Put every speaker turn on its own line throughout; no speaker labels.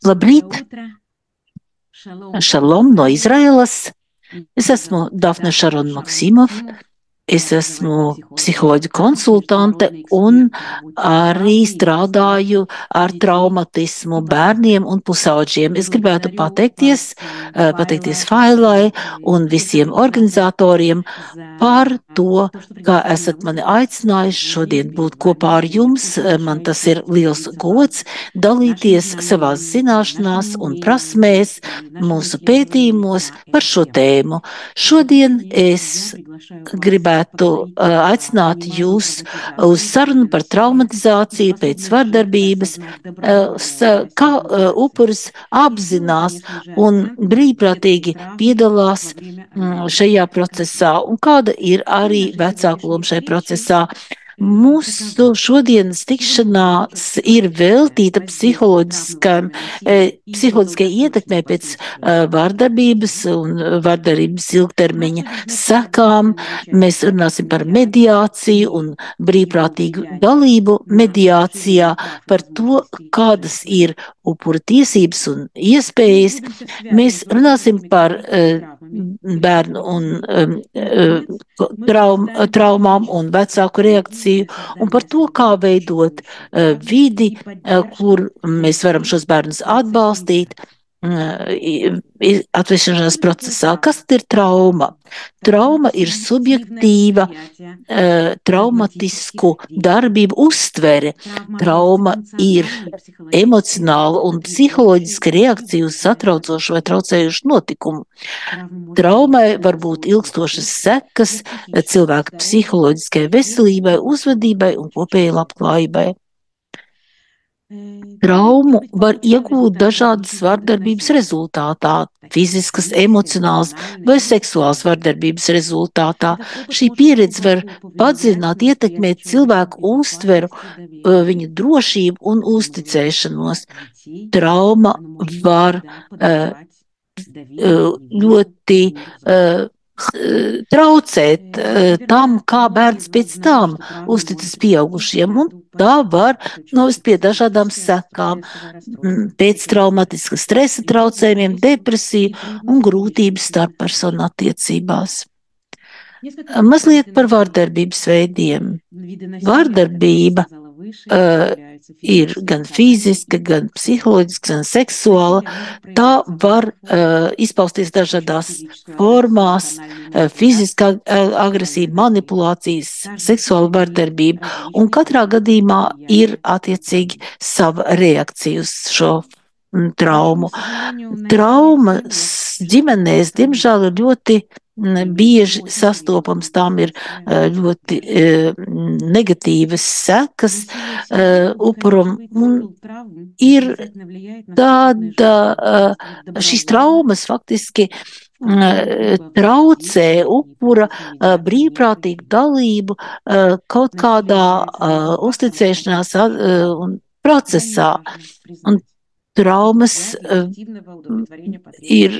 Labrīt, Šalom no Izraēlas. Es esmu Dafne Šarona Maksimov. Es esmu psiholoģa konsultante un arī strādāju ar traumatismu bērniem un pusauģiem. Es gribētu pateikties Failai un visiem organizatoriem par to, kā esat mani aicinājuši šodien būt kopā ar jums. Man tas ir liels gods dalīties savās zināšanās un prasmēs, mūsu pētījumos par šo tēmu. Šodien es gribētu aicināt jūs uz sarunu par traumatizāciju pēc vardarbības, kā upuris apzinās un brīvprātīgi piedalās šajā procesā un kāda ir arī vecāku loma šajā procesā. Mūsu šodienas tikšanās ir veltīta psiholoģiskai ietekmē pēc vardarbības un vardarbības ilgtermiņa sekām. Mēs runāsim par mediāciju un brīvprātīgu dalību mediācijā, par to, kādas ir upura tiesības un iespējas. Mēs runāsim par bērnu un traumām un vecāku reakciju un par to, kā veidot vidi, kur mēs varam šos bērnus atbalstīt atvešanās procesā. Kas ir trauma? Trauma ir subjektīva traumatisku darbību uztvere. Trauma ir emocionāla un psiholoģiska reakcija uz satraucošu vai traucējušu notikumu. Traumai var būt ilgstošas sekas cilvēka psiholoģiskai veselībai, uzvedībai un kopējai labklājībai. Traumu var iegūt dažādas vardarbības rezultātā, fiziskas, emocionālas vai seksuālas vardarbības rezultātā. Šī pieredze var padziļināt, ietekmēt cilvēku uztveru, viņa drošību un uzticēšanos. Trauma var ļoti traucēt tam, kā bērns pēc tam uzticas pieaugušiem, un tā var novest pie dažādām sekām, pēctraumatiska stresa traucējumiem, depresiju un grūtības starppersonu attiecībās. Mazliet par vardarbības veidiem. Vardarbība ir gan fiziska, gan psiholoģiska, gan seksuāla. Tā var izpausties dažādās formās, fiziskā agresija, manipulācijas, seksuāla vardarbība, un katrā gadījumā ir attiecīgi sava reakcija uz šo traumu. Traumas ģimenēs, diemžēl, ir ļoti bieži sastopams, tām ir ļoti negatīvas sekas upuram, un ir tāda, šīs traumas faktiski traucē upura brīvprātīgu dalību kaut kādā uzticēšanās procesā. Un traumas ir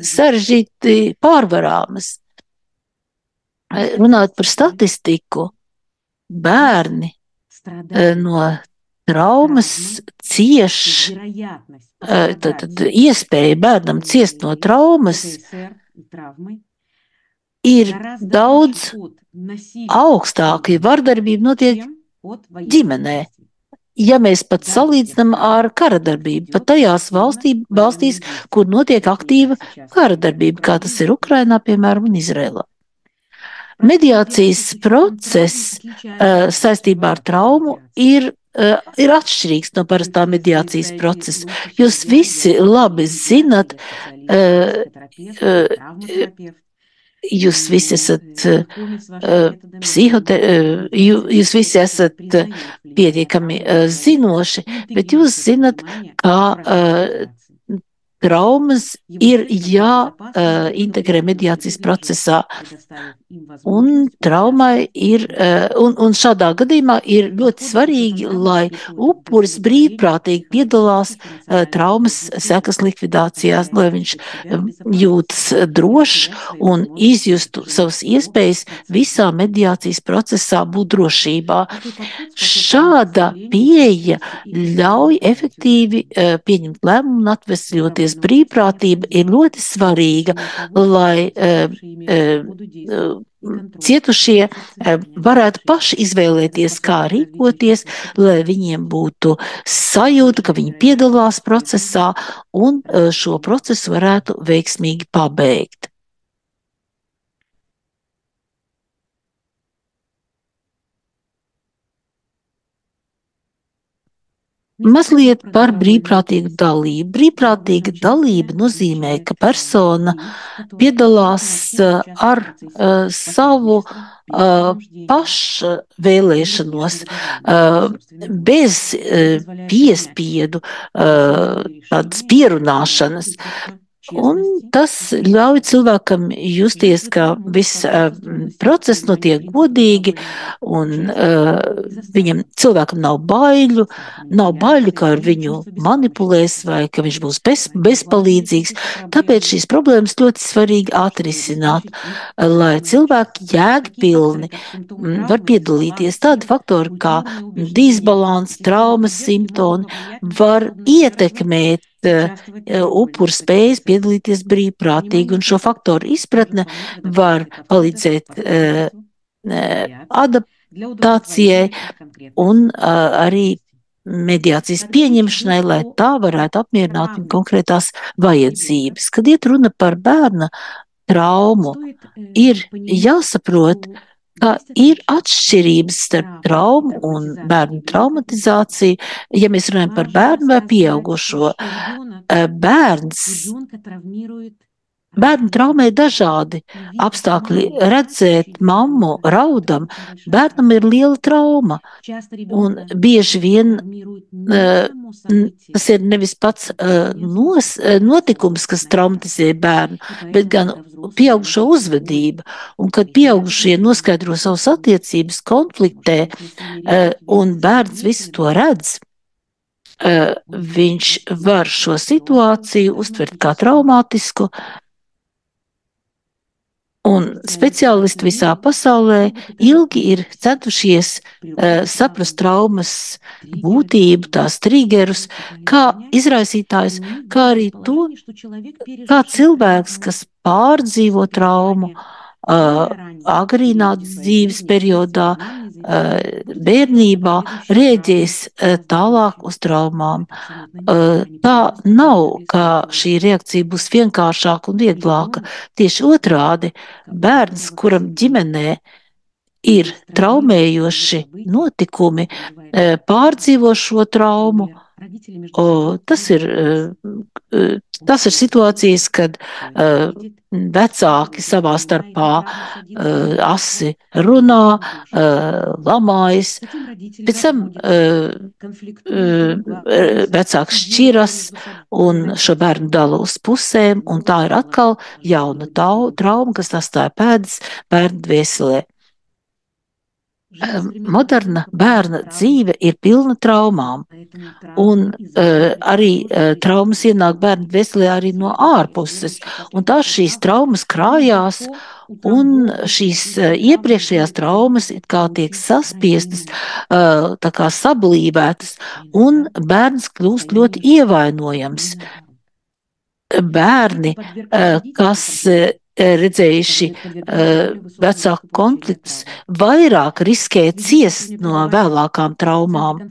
sarežģīti pārvarāmas. Runājot par statistiku, bērni no traumas cieš, tad iespēja bērnam ciest no traumas ir daudz augstāka, ja vardarbība notiek ģimenē. Ja mēs pat salīdzinām ar karadarbību, pat tajās valstīs, kur notiek aktīva karadarbība, kā tas ir Ukrainā, piemēram, un Izrēlā. Mediācijas process saistībā ar traumu ir atšķirīgs no parastā mediācijas procesa. Jūs visi labi zinat, jūs visi esat jūs visi esat pietiekami zinoši, bet jūs zinat, kā traumas ir jāintegrē mediācijas procesā. Un traumai ir, un šādā gadījumā ir ļoti svarīgi, lai upuris brīvprātīgi piedalās traumas sekas likvidācijās, lai viņš jūtas drošs un izjustu savas iespējas visā mediācijas procesā būt drošībā. Šāda pieeja ļauj efektīvi pieņemt lēmumu un atvesļoties. Brīvprātība ir ļoti svarīga, lai cietušie varētu paši izvēlēties, kā rīkoties, lai viņiem būtu sajūta, ka viņi piedalās procesā un šo procesu varētu veiksmīgi pabeigt. Mazliet par brīvprātīgu dalību. Brīvprātīga dalība nozīmē, ka persona piedalās ar savu pašvēlēšanos, bez piespiedu, tādas pierunāšanas. Un tas ļauj cilvēkam justies, ka viss process notiek godīgi, un cilvēkam nav baiļu, ka ar viņu manipulēs vai ka viņš būs bezpalīdzīgs. Tāpēc šīs problēmas ļoti svarīgi atrisināt, lai cilvēki jēgpilni var piedalīties. Tādi faktori kā disbalans, traumas simptomi var ietekmēt upuru spējas piedalīties brīvprātīgi, un šo faktoru izpratne var palīdzēt adaptācijai un arī mediācijas pieņemšanai, lai tā varētu apmierināt viņa konkrētās vajadzības. Kad iet runa par bērna traumu, ir jāsaprot, ka ir atšķirības starp traumu un bērnu traumatizāciju, ja mēs runājam par bērnu vai pieaugušo. Bērnu traumē dažādi apstākļi. Redzēt mammu raudam, bērnam ir liela trauma, un bieži vien tas ir nevis pats notikums, kas traumatizē bērnu, bet gan pieaugušo uzvedība. Un kad pieaugušie noskaidro savas attiecības, konfliktē, un bērns visu to redz, viņš var šo situāciju uztvert kā traumātisku, un speciālisti visā pasaulē ilgi ir centušies saprast traumas būtību, tās triggerus, kā izraisītājus, kā arī to, kā cilvēks, kas pārdzīvo traumu agrīnā dzīves periodā, bērnībā, rēģēs tālāk uz traumām. Tā nav, ka šī reakcija būs vienkāršāka un vieglāka. Tieši otrādi, bērns, kuram ģimenē ir traumējoši notikumi, pārdzīvo šo traumu. Tas ir situācijas, kad vecāki savā starpā asi runā, lamājas, pēc tam vecāks šķiras un šo bērnu dala uz pusēm, un tā ir atkal jauna trauma, kas atstāja pēdas bērnu dvēselē. Moderna bērna dzīve ir pilna traumām, un arī traumas ienāk bērnu dvēselē arī no ārpuses, un tās šīs traumas krājās, un šīs iepriekšējās traumas it kā tiek saspiestas, tā kā sablīvētas, un bērns kļūst ļoti ievainojams. Bērni, kas redzējuši vecāku konfliktus, vairāk riskē ciest no vēlākām traumām,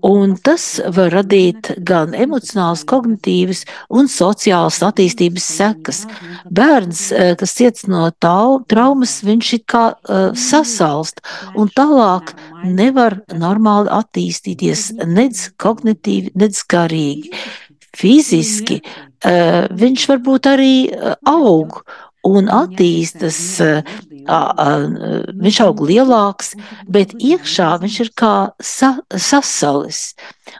un tas var radīt gan emocionālas, kognitīvas un sociālas attīstības sekas. Bērns, kas ciets no traumas, viņš it kā sasalst, un tālāk nevar normāli attīstīties nedz kognitīvi, nedz garīgi. Fiziski viņš varbūt arī aug un attīstas, viņš aug lielāks, bet iekšā viņš ir kā sasalis.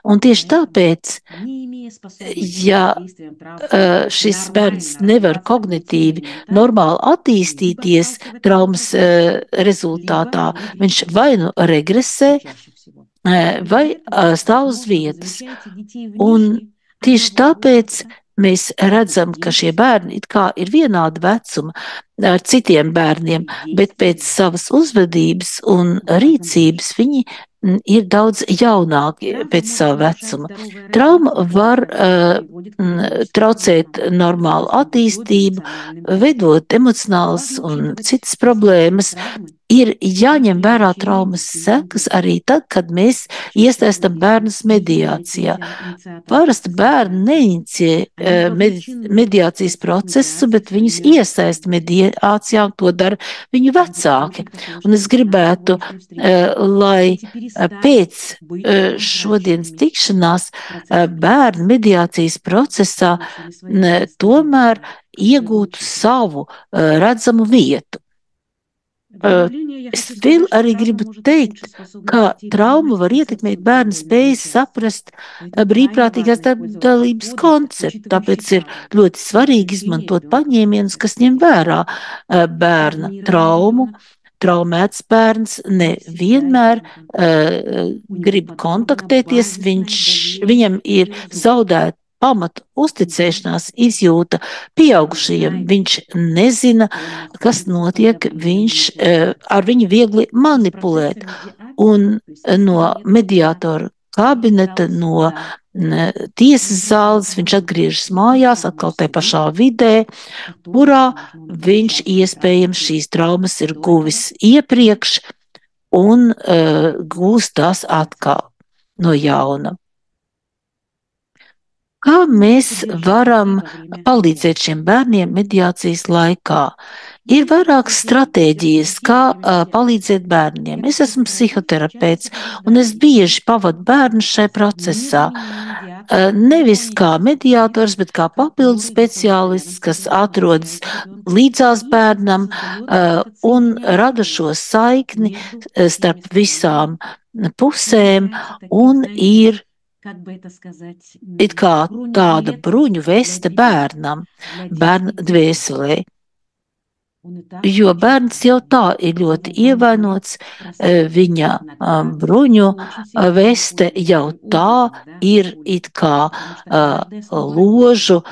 Un tieši tāpēc, ja šis bērns nevar kognitīvi normāli attīstīties traumas rezultātā, viņš vai nu regresē, vai stāv uz vietas. Un tieši tāpēc mēs redzam, ka šie bērni it kā ir vienāda vecuma ar citiem bērniem, bet pēc savas uzvedības un rīcības viņi ir daudz jaunāki pēc sava vecuma. Trauma var traucēt normālu attīstību, veidot emocionālas un citas problēmas. Ir jāņem vērā traumas sekas arī tad, kad mēs iesaistam bērnus mediācijā. Parasti bērni neinicijē mediācijas procesu, bet viņus iesaista mediācijā, un to dara viņu vecāki. Un es gribētu, lai pēc šodienas tikšanās bērnu mediācijas procesā tomēr iegūtu savu redzamu vietu. Es vēl arī gribu teikt, ka trauma var ietekmēt bērnu spējas saprast brīvprātīgās dalības konceptu, tāpēc ir ļoti svarīgi izmantot paņēmienus, kas ņem vērā bērna traumu. Traumēts bērns nevienmēr grib kontaktēties, viņam ir zaudēta pamatu uzticēšanās izjūta pieaugušajiem. Viņš nezina, kas notiek, ar viņu viegli manipulēt. Un no mediātora kabineta, no tiesas zāles viņš atgriežas mājās, atkal tajā pašā vidē, kurā viņš iespējams šīs traumas ir guvis iepriekš un gūst tās atkal no jauna. Kā mēs varam palīdzēt šiem bērniem mediācijas laikā? Ir vairākas stratēģijas, kā palīdzēt bērniem. Es esmu psihoterapeits, un es bieži pavadu bērnus šajā procesā. Nevis kā mediātors, bet kā papildus speciālists, kas atrodas līdzās bērnam un rada šo saikni starp visām pusēm un ir it kā tāda bruņu veste bērnam, bērna dvēselē. Jo bērns jau tā ir ļoti ievainots, viņa bruņu veste jau tā ir it kā ložu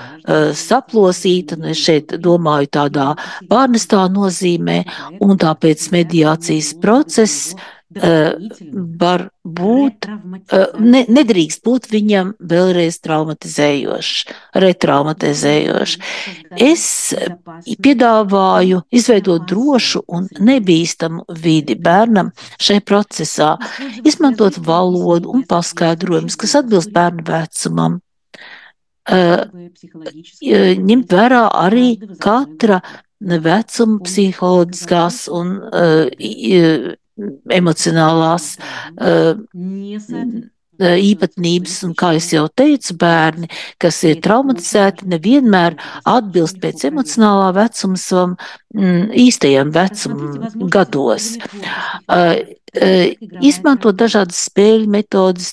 saplosīta, un es šeit domāju tādā pārnestā nozīmē, un tāpēc mediācijas process var būt, nedrīkst būt viņam vēlreiz traumatizējošs, retraumatizējošs. Es piedāvāju izveidot drošu un nebīstamu vidi bērnam šajā procesā, izmantot valodu un paskaidrojumus, kas atbilst bērnu vecumam. Ņemt vērā arī katra vecuma psiholoģiskās un emocionālās īpatnības, un kā es jau teicu, bērni, kas ir traumatizēti, nevienmēr atbilst pēc emocionālā vecuma savam īstajam vecuma gados. Izmantot dažādas spēļu metodas,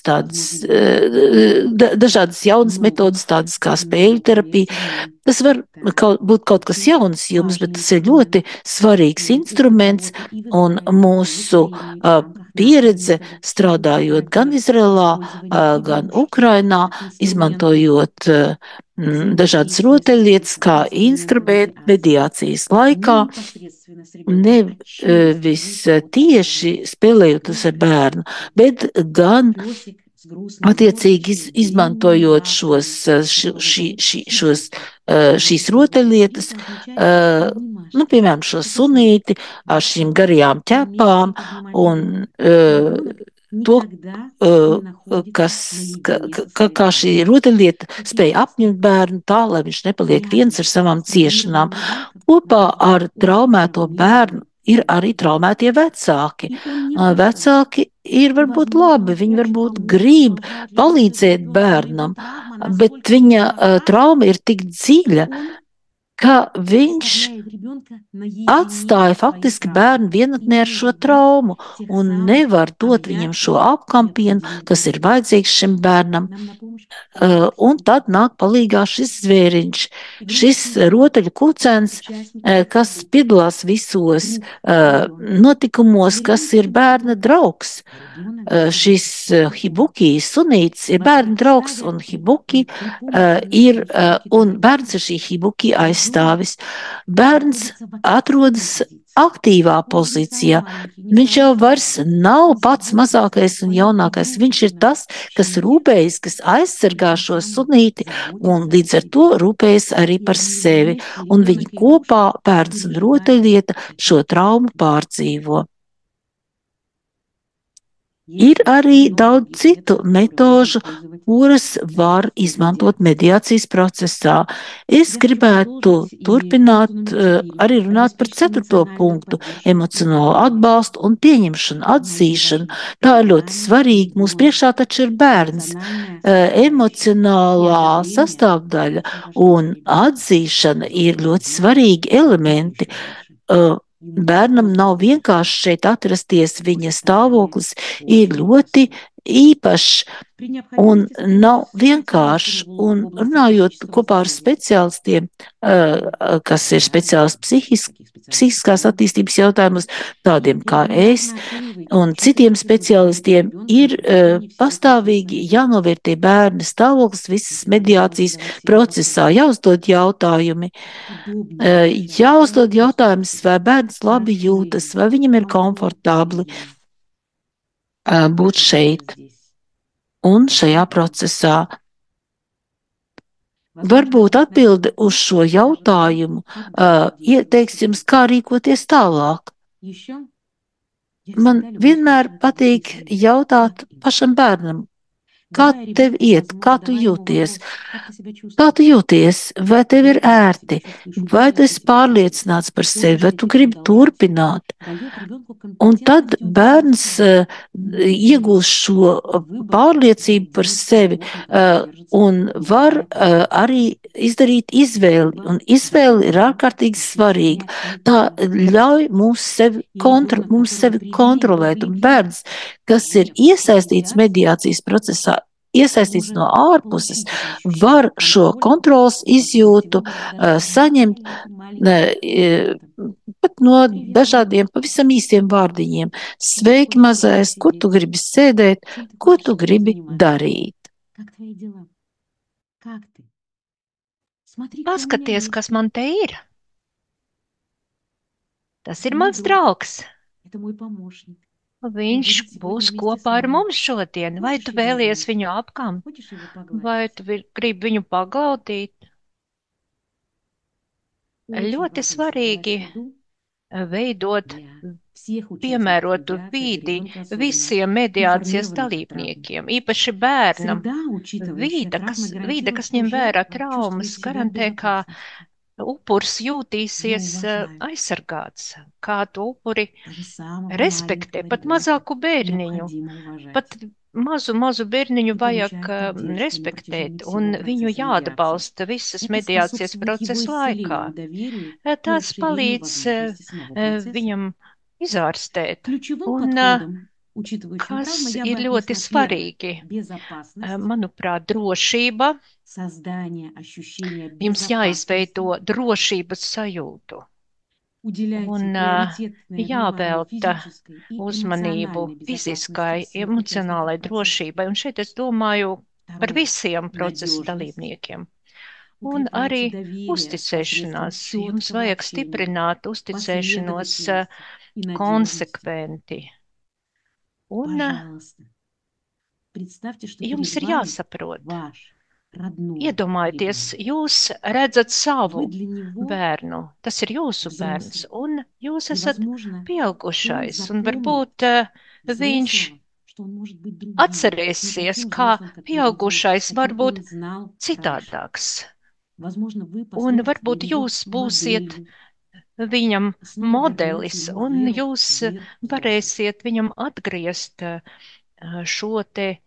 dažādas jaunas metodas, tādas kā spēļu terapija. Tas var būt kaut kas jauns jums, bet tas ir ļoti svarīgs instruments, un mūsu pieredze strādājot gan Izrēlā, gan Ukrainā, izmantojot dažādas rotaļlietas kā instrumentu mediācijas laikā, nevis tieši spēlējoties ar bērnu, bet gan attiecīgi izmantojot šīs rotaļlietas, piemēram, šo sunīti ar šīm garajām ķepām un to, kā šī rotaļlieta spēja apņemt bērnu tā, lai viņš nepaliek viens ar savām ciešanām. Kopā ar traumēto bērnu ir arī traumētie vecāki. Vecāki ir varbūt labi, viņi varbūt grib palīdzēt bērnam, bet viņa trauma ir tik dziļa, ka viņš atstāja faktiski bērnu vienatnē ar šo traumu un nevar dot viņam šo apkampienu, kas ir vajadzīgs šim bērnam. Un tad nāk palīgā šis zvēriņš, šis rotaļu kucens, kas piedalās visos notikumos, kas ir bērna draugs. Šis Hibuki sunīts ir bērna draugs un Hibuki un bērns ir šī Hibuki aizstāvis. Bērns atrodas aktīvā pozīcijā. Viņš jau vairs nav pats mazākais un jaunākais. Viņš ir tas, kas rūpējas, kas aizsargā šo sunīti un līdz ar to rūpējas arī par sevi. Un viņi kopā, bērns un rotaļlieta, šo traumu pārdzīvo. Ir arī daudz citu metožu, kuras var izmantot mediācijas procesā. Es gribētu turpināt arī runāt par 4. punktu - emocionālo atbalstu un pieņemšanu, atzīšanu. Tā ir ļoti svarīga. Mūsu priekšā taču ir bērns. Emocionālā sastāvdaļa un atzīšana ir ļoti svarīgi elementi. Bērnam nav vienkārši šeit atrasties, viņa stāvoklis ir ļoti īpašs un nav vienkāršs. Un runājot kopā ar speciālistiem, kas ir speciālisti psihiskās attīstības jautājumos, tādiem kā es un citiem speciālistiem, ir pastāvīgi jānovērtē bērna stāvoklis visas mediācijas procesā, jāuzdod jautājumi. Jāuzdod jautājums, vai bērns labi jūtas, vai viņam ir komfortabli būt šeit un šajā procesā. Varbūt atbilde uz šo jautājumu ieteiks jums, kā rīkoties tālāk. Man vienmēr patīk jautāt pašam bērnam, kā tev iet, kā tu jūties? Kā tu jūties? Vai tev ir ērti? Vai tu esi pārliecināts par sevi? Vai tu gribi turpināt? Un tad bērns iegūst šo pārliecību par sevi un var arī izdarīt izvēli. Un izvēle ir ārkārtīgi svarīga. Tā ļauj mums sevi kontrolēt. Un bērns, kas ir iesaistīts mediācijas procesā, iesaistīts no ārpuses, var šo kontrols izjūtu saņemt pat no dažādiem pavisam īstiem vārdiņiem. Sveiki, mazais, kur tu gribi sēdēt, ko tu gribi darīt?
Paskaties, kas man te ir. Tas ir mans draugs. Viņš būs kopā ar mums šodien. Vai tu vēlies viņu apkamt? Vai tu gribi viņu paglaudīt? Ļoti svarīgi veidot piemērotu vīdi visiem mediācijas dalībniekiem, īpaši bērnam. Vīde, kas ņem vērā traumas, garantē, ka upurs jūtīsies aizsargāts, kā tu upuri respektē, pat mazāku bērniņu, pat mazu bērniņu vajag respektēt, un viņu jāatbalsta visas mediācijas procesa laikā. Tas palīdz viņam izārstēt, un kas ir ļoti svarīgi, manuprāt, drošība. Jums jāizveido drošības sajūtu un jāvelta uzmanību fiziskai, emocionālai drošībai. Un šeit es domāju par visiem procesa dalībniekiem. Un arī uzticēšanās. Jums vajag stiprināt uzticēšanos konsekventi. Un jums ir jāsaprot. Iedomājieties, jūs redzat savu bērnu, tas ir jūsu bērns, un jūs esat pieaugušais, un varbūt viņš atcerēsies, kā pieaugušais var būt citādāks. Un varbūt jūs būsiet viņam modelis, un jūs varēsiet viņam atgriezt šo te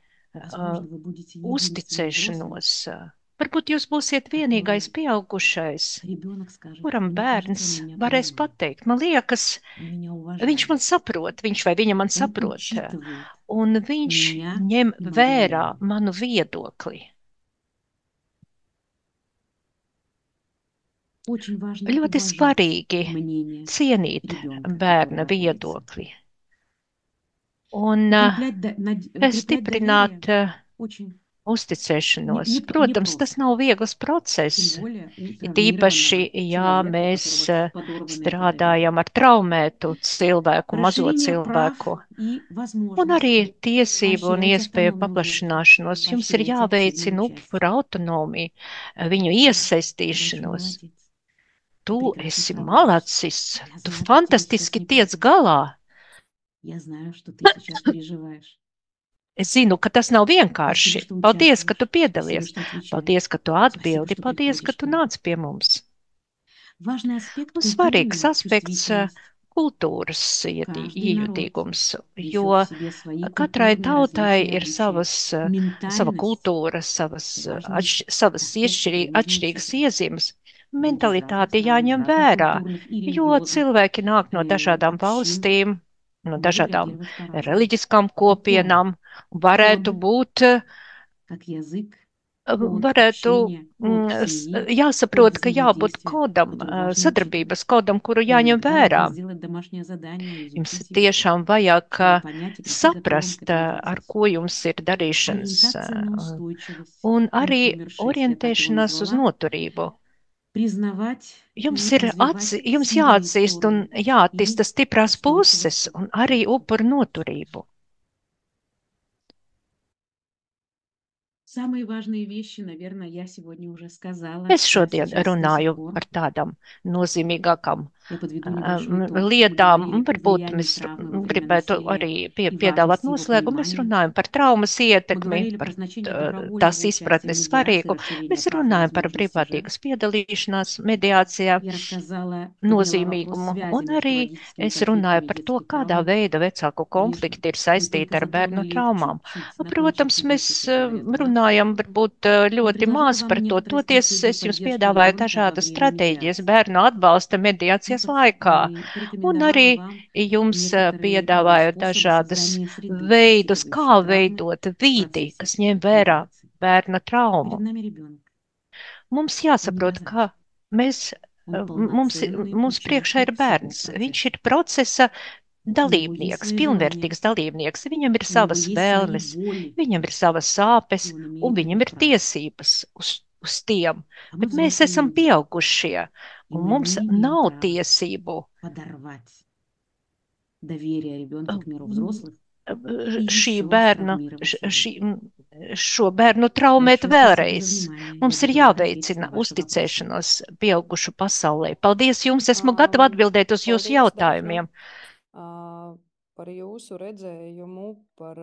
uzticēšanos. Varbūt jūs būsiet vienīgais pieaugušais,
ребенок скажет,
kuram
мне кажется,
bērns
он меня
varēs
понимает,
pateikt, man liekas,
он меня
viņš
уважает,
man saprot, viņš vai viņa man
он
saprot,
учитывает
un viņš
меня
ņem
и мое
vērā
мнение.
manu viedokli.
Очень важно
Ļoti
уважать
svarīgi
мнение
cienīt
ребенка, который
bērna
находится.
viedokli un
Укреплять доверие
stiprināt
очень
uzticēšanos.
не
Protams, tas
просто.
nav viegls
Тем
process.
более у
It īpaši,
травмированного
ja
человека, у
mēs
которого подорвано это доверие.
strādājam ar traumētu cilvēku, mazo
Расширение прав
cilvēku,
и
un arī
возможностей.
tiesību un
Поощрять
iespēju
автономную жертву.
paplašināšanos. Jums ir
Поощряйте активное
jāveicina
участие.
upura autonomija, viņu
Ты большой
iesaistīšanos.
молодец.
Tu
Прекрасно
esi
справляешься.
malacis,
Я
tu
знаю, как тебе
fantastiski
сейчас
tiec
непросто.
galā.
Я знаю, что ты сейчас переживаешь.
Es zinu, ka tas nav
Спасибо,
vienkārši.
что
Paldies, ka tu
участвуешь. Спасибо,
piedalies.
что отвечаешь.
Paldies, ka tu
Спасибо,
atbildi.
что
Paldies, ka
приходишь к
tu
нам.
nāc pie mums.
Важный аспект
Un svarīgs
культурная
aspekts
чувствительность.
kultūras
Каждый народ
iejutīgums,
несет
jo
в себе свои
katrai
культурные
tautai
различия и
ir
обычаи.
sava
Ментальность
kultūra, savas
аспект, который нужно
atšķirīgas
учитывать.
iezīmes.
Люди из разных
Mentalitāte
стран, из
jāņem
разных
vērā,
культурных и
jo
религиозных
cilvēki nāk no dažādām
общин
valstīm, no
могут
dažādām
реагировать по-разному.
reliģiskām
Это код,
kopienām, varētu
код
būt
как язык, код
varētu
общения, код семьи,
jāsaprot,
код
ka jābūt
взаимодействия,
kodam,
который важно учитывать.
sadarbības kodam, kuru
И
jāņem
иногда
vērā.
нужно сделать домашнее задание,
Jums
изучить его,
tiešām vajag
чтобы понять и прийти готовым к
saprast,
этому
ar
процессу.
ko jums ir darīšanas,
Ориентация на устойчивость,
un
на
arī
умершее, я так его
orientēšanās uz
назвала,
noturību.
признавать
Jums
и
ir
развивать
jums
сильные
jāatzīst un
стороны
jāattīsta
и
stiprās puses
устойчивость
un arī
жертвы.
upuru noturību.
Самые важные вещи, наверное, я сегодня уже сказала.
Es
Так
šodien
сейчас до
runāju
сих пор.
par tādām nozīmīgākām
Я подведу небольшой итог. Мы
lietām,
говорили
un
о
varbūt
влиянии
mēs
травмы во времена
gribētu
насилия
arī
и
piedāvāt
важности его
noslēgumu. Mēs
понимания.
runājam par traumas
Мы
ietekmi,
говорили
par
про значение
tās
добровольного участия
izpratnes
в медиации,
svarīgu.
расширения
Mēs
прав и
runājam par
возможностей жертв.
brīvprātīgas piedalīšanās mediācijā,
Я рассказала, подняла вопрос
nozīmīgumu,
связи
un
между
arī
родительскими
es runāju
конфликтами и
par to,
детской
kādā
травмой.
veidā vecāku konflikti ir
Мы
saistīti
только
ar bērnu
затронули
traumām.
чуть-чуть на
Protams,
кончике
mēs
вещи, как говорят у нас.
runājam varbūt
Я
ļoti
предложила
maz
вам
par to.
некоторые
Toties
стратегии
es jums
поддержки
piedāvāju
ребенка во
dažādas
время
stratēģijas
медиации.
bērnu atbalsta mediācijas laikā, un
Порекомендовала
arī
вам
jums
некоторые
piedāvāju
способы
dažādas
создания среды,
veidus, kā
учитывающей травмы
veidot
в
vidi, kas
процессе
ņem vērā
медиации.
bērna traumu.
Перед нами ребенок.
Mums
Он не
jāsaprot,
назад.
ka mēs,
Он
mums
полноценный
priekšā ir
участник всего
bērns. Viņš
процесса.
ir procesa
У него есть
dalībnieks,
свои желания,
pilnvērtīgs dalībnieks. Viņam ir
у него
savas
есть свои
vēlmes,
боли,
viņam ir savas sāpes,
и он
un
имеет на
viņam
них
ir
право.
tiesības uz tiem.
А мы
Bet mēs
взрослые
esam
люди,
pieaugušie,
и
un
мы
mums
не имеем
nav
права
tiesību
подорвать доверие ребенка к миру взрослых и
šī
еще
bērna,
травмировать себя.
šo bērnu
Большое
traumēt
спасибо за
vēlreiz.
внимание.
Mums
Я
ir
буду рада ответить
jāveicina
на ваши вопросы.
uzticēšanos pieaugušu pasaulē. Paldies jums, esmu gatava atbildēt uz jūsu
Paldies,
jautājumiem.
Dafna, par jūsu redzējumu, par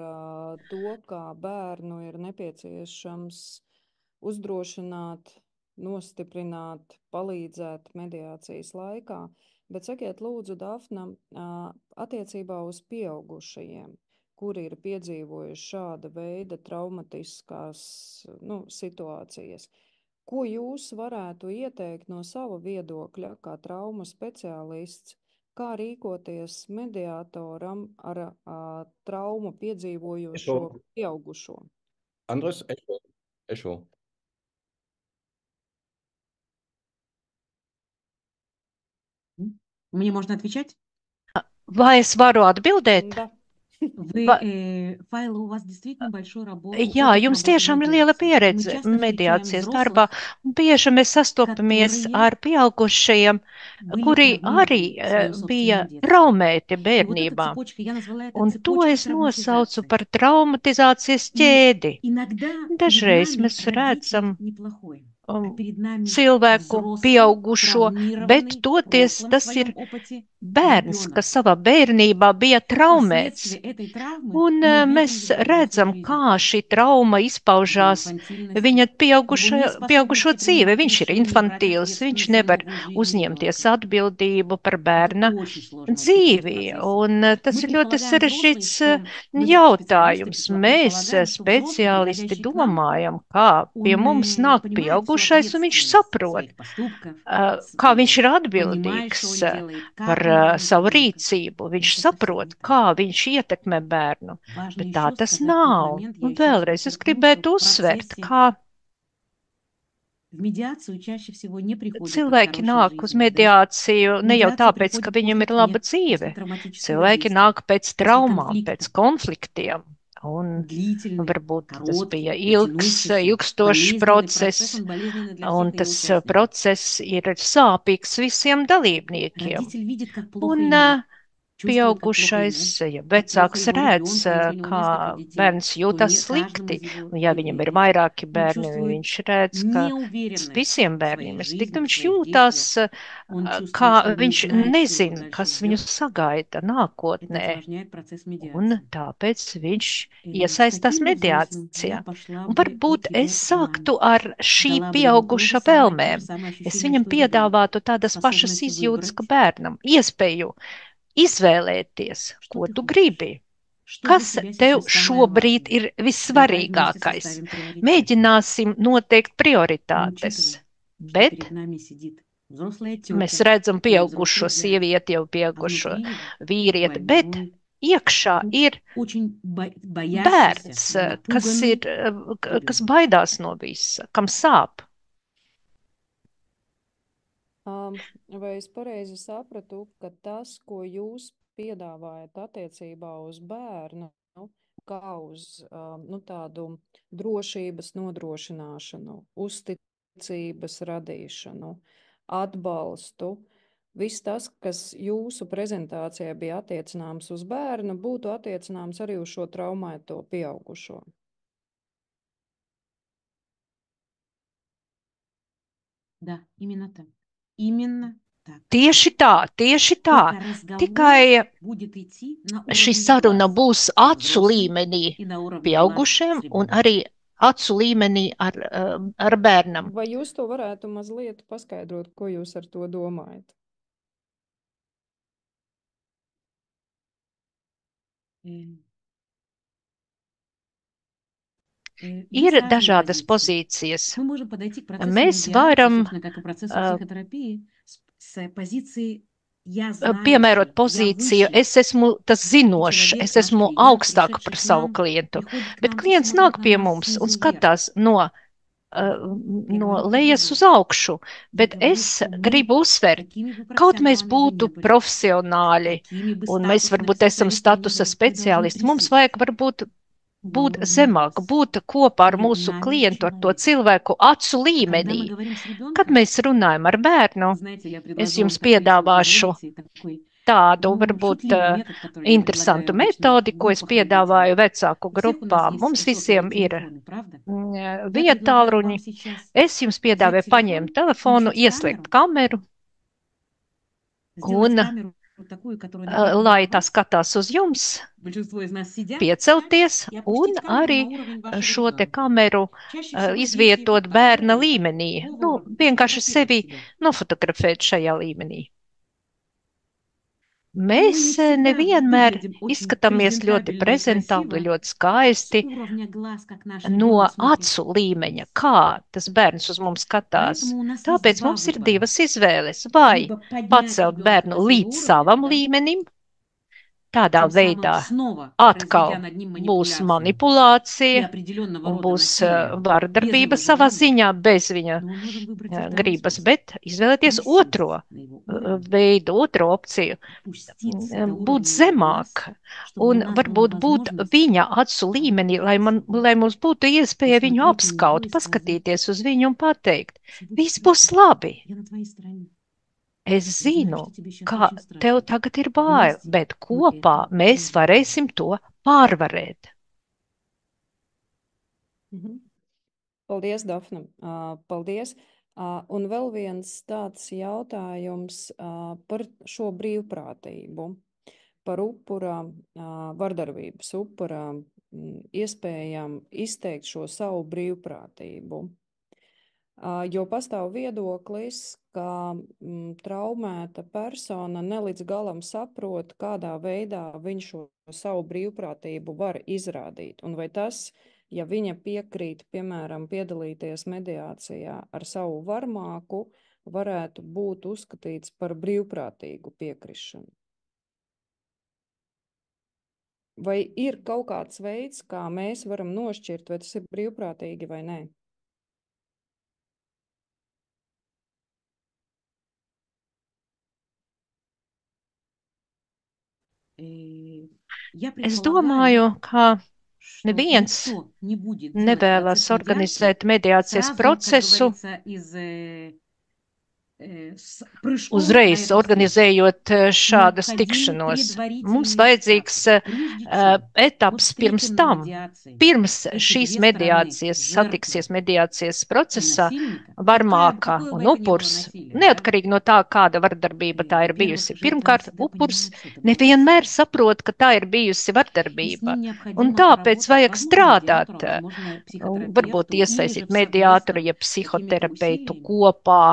to, kā bērnu ir nepieciešams uzdrošināt, nostiprināt, palīdzēt mediācijas laikā. Bet sakiet, lūdzu, Dafna, attiecībā uz pieaugušajiem, kuri ir piedzīvojuši šāda veida traumatiskās situācijas. Ko jūs varētu ieteikt no sava viedokļa, kā traumu speciālists, kā rīkoties mediātoram ar traumu piedzīvojošo pieaugušo?
Andres, echo.
Мне можно отвечать?
Vai es varu atbildēt?
Da.
Файл, у вас действительно большой
Jā, jums tiešām ir liela pieredze mediācijas darbā. Bieži mēs sastopamies ar pieaugušajiem, kuri arī bija traumēti bērnībā. Un to es nosaucu par traumatizācijas ķēdi. Dažreiz mēs redzam, cilvēku, pieaugušo, bet toties tas ir bērns, kas savā bērnībā bija traumēts. Un mēs redzam, kā šī trauma izpaužās viņa pieaugušo dzīve. Viņš ir infantīls, viņš nevar uzņemties atbildību par bērna dzīvi. Un tas ir ļoti sarežģīts jautājums. Mēs, speciālisti, domājam, kā pie mums nāk pieaugušais, un viņš saprot, kā viņš ir atbildīgs par savu rīcību. Viņš saprot, kā viņš ietekmē bērnu, bet tā tas nav. Un vēlreiz es gribētu uzsvērt, kā cilvēki nāk uz mediāciju ne jau tāpēc, ka viņam ir laba dzīve. Cilvēki nāk pēc traumām, pēc konfliktiem. Un varbūt tas bija ilgstošs process, un tas process ir sāpīgs visiem dalībniekiem. Un pieaugušais, ja vecāks redz, kā bērns jūtas slikti, un ja viņam ir vairāki bērni, viņš redz, ka visiem bērniem ir slikti, viņš jūtas, kā viņš nezina, kas viņu sagaida nākotnē, un tāpēc viņš iesaistās mediācijā. Un varbūt es sāktu ar šī pieauguša vēlmēm. Es viņam piedāvātu tādas pašas izjūtas, ka bērnam iespēju izvēlēties, ko tu gribi. Kas tev šobrīd ir vissvarīgākais? Mēģināsim noteikt prioritātes, bet mēs redzam pieaugušo sievieti, jau pieaugušo vīrieti, bet iekšā ir bērns, kas baidās no visa, kam sāp.
Vai es pareizi sapratu, ka tas, ko jūs piedāvājat attiecībā uz bērnu, kā uz tādu drošības nodrošināšanu, uzticības radīšanu, atbalstu, viss tas, kas jūsu prezentācijā bija attiecināms uz bērnu, būtu attiecināms arī uz šo traumēto pieaugušo?
Да, именно так. Именно так.
Tieši tā. Tikai šī saruna būs acu līmenī pieaugušiem un arī acu līmenī ar bērnam.
Vai jūs to varētu mazliet paskaidrot, ko jūs ar to domājat?
Ir dažādas pozīcijas. Mēs varam piemērot pozīciju, es esmu tas zinošs, es esmu augstāk par savu klientu, bet klients nāk pie mums un skatās no lejas uz augšu, bet es gribu uzsvērt, kaut mēs būtu profesionāļi un mēs varbūt esam statusa speciālisti, mums vajag varbūt būt zemāk, būt kopā ar mūsu klientu, ar to cilvēku acu līmenī. Kad mēs runājam ar bērnu, es jums piedāvāšu tādu varbūt interesantu metodi, ko es piedāvāju vecāku grupām. Mums visiem ir viedtālruņi. Es jums piedāvāju paņemt telefonu, ieslēgt kameru un lai tā skatās uz jums, piecelties un arī šo te kameru izvietot bērna līmenī. Vienkārši sevi nofotografēt šajā līmenī. Mēs nevienmēr izskatāmies ļoti prezentabli, ļoti skaisti no acu līmeņa, kā tas bērns uz mums skatās. Tāpēc mums ir divas izvēles. Vai pacelt bērnu līdz savam līmenim, tādā veidā atkal būs manipulācija un būs vardarbība savā ziņā bez viņa gribas, bet izvēlēties otro veidu, otro opciju, būt zemāk un varbūt būt viņa acu līmenī, lai mums būtu iespēja viņu apskaut, paskatīties uz viņu un pateikt, viss būs labi. Es zinu, ka tev tagad ir bail, bet kopā mēs varēsim to pārvarēt.
Paldies, Dafna. Paldies. Un vēl viens tāds jautājums par šo brīvprātību, par upura, vardarbības upura iespējām izteikt šo savu brīvprātību. Jo pastāv viedoklis, ka traumēta persona nelīdz galam saprot, kādā veidā viņš šo savu brīvprātību var izrādīt. Un vai tas, ja viņa piekrīt, piemēram, piedalīties mediācijā ar savu varmāku, varētu būt uzskatīts par brīvprātīgu piekrišanu? Vai ir kaut kāds veids, kā mēs varam nošķirt, vai tas ir brīvprātīgi vai nē?
Es domāju, ka neviens nevēlas organizēt mediācijas procesu, uzreiz organizējot šādas tikšanos. Mums vajadzīgs etaps pirms tam. Pirms šīs mediācijas satiksies mediācijas procesā, varmāka un upurs, neatkarīgi no tā, kāda vardarbība tā ir bijusi. Pirmkārt, upurs nevienmēr saprot, ka tā ir bijusi vardarbība, un tāpēc vajag strādāt, varbūt iesaistīt mediātoru, ja psihoterapeitu kopā,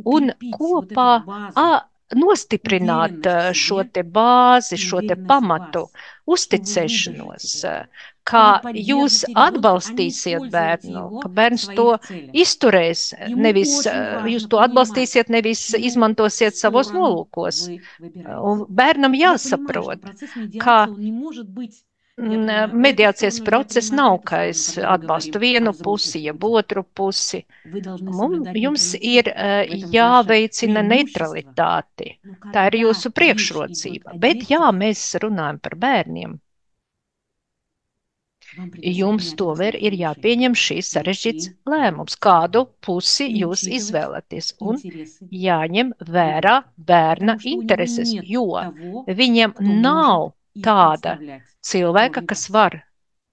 un kopā nostiprināt šo te bāzi, šo te pamatu, uzticēšanos, kā jūs atbalstīsiet bērnu, ka bērns to izturēs, nevis jūs to atbalstīsiet, nevis izmantosiet savos nolūkos. Un bērnam jāsaprot, ka mediācijas process nav, ka es atbalstu vienu pusi, jeb otru pusi. Jums ir jāveicina neutralitāti. Tā ir jūsu priekšrocība. Bet jā, mēs runājam par bērniem. Jums tomēr ir jāpieņem šīs sarežģīts lēmums, kādu pusi jūs izvēlaties, un jāņem vērā bērna intereses, jo viņiem nav tāda cilvēka, kas var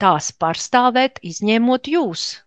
tās pārstāvēt, izņemot jūs.